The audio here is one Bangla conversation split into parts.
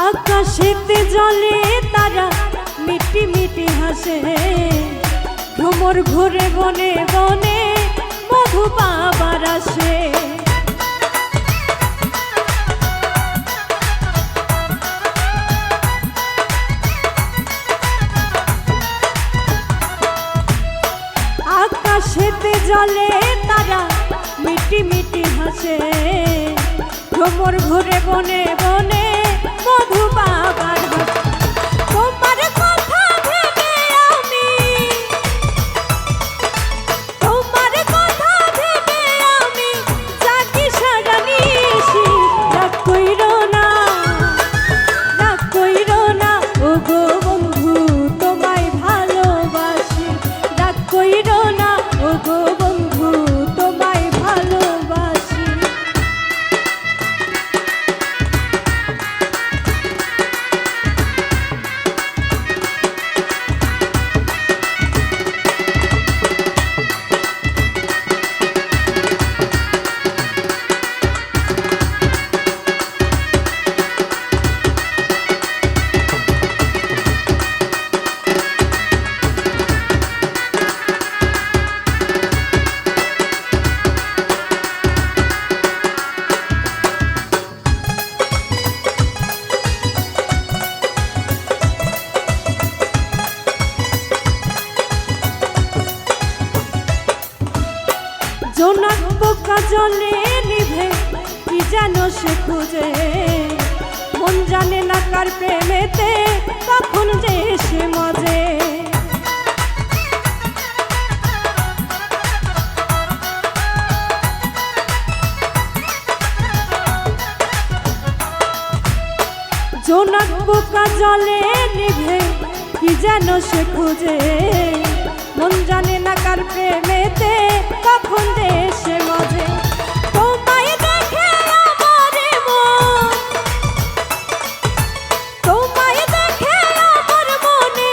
আকাশেতে জলে তারা মিটি মিটি হাসে, ভ্রমর ঘুরে বনে বনে মধু পাবার আসে। আকাশেতে জলে তারা মিটি মিটি হাসে, ভ্রমর ঘুরে বনে বনে মধু পাবার আসে। তোমার কথা ভেবে আমি, তোমার কথা ভেবে আমি জাগি সারা নিশি। রাগ কইরো না, রাগ কইরো না ও গো বন্ধু, তোমায় ভালোবাসি। রাগ কইরো না ও গো বন্ধু, তোমায় ভালোবাসি। জোনাক পোকা জলে নিভে কি যেন সে খুঁজে, মন জানে না কার প্রেমেতে তখন যে সে মজে। জোনাক পোকা জলে নিভে কি যেন সে খুঁজে, মন জানে না কার প্রেমেতে কখন দেশে মজে। তোমায় দেখে আমার মন, তোমায় দেখে আমার মনে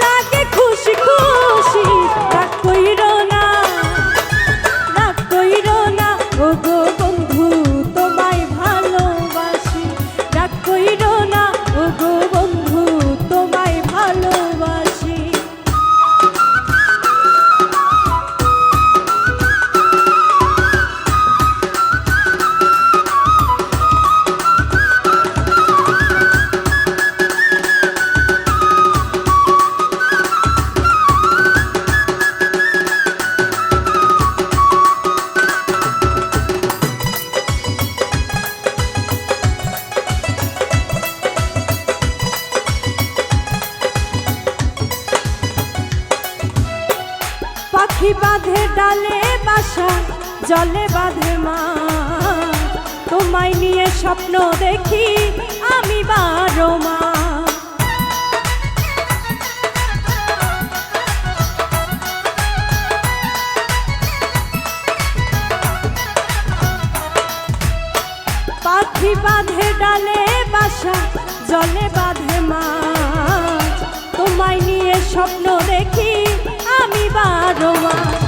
লাগে খুশি খুশি। রাগ কইরো না, রাগ কইরো না ও গো বন্ধু, তোমায় ভালোবাসি। রাগ কইরো না ও গো বন্ধু, তোমায় ভালোবাসি। পাখি বাঁধে ডালে বাসা, জলে বাঁধে মা, তোমায় নিয়ে স্বপ্ন দেখি আমি 12 মাস। পাখি বাঁধে ডালে বাসা, জলে বাঁধে মা, তোমায় নিয়ে স্বপ্ন দেখি আমি 12 মাস।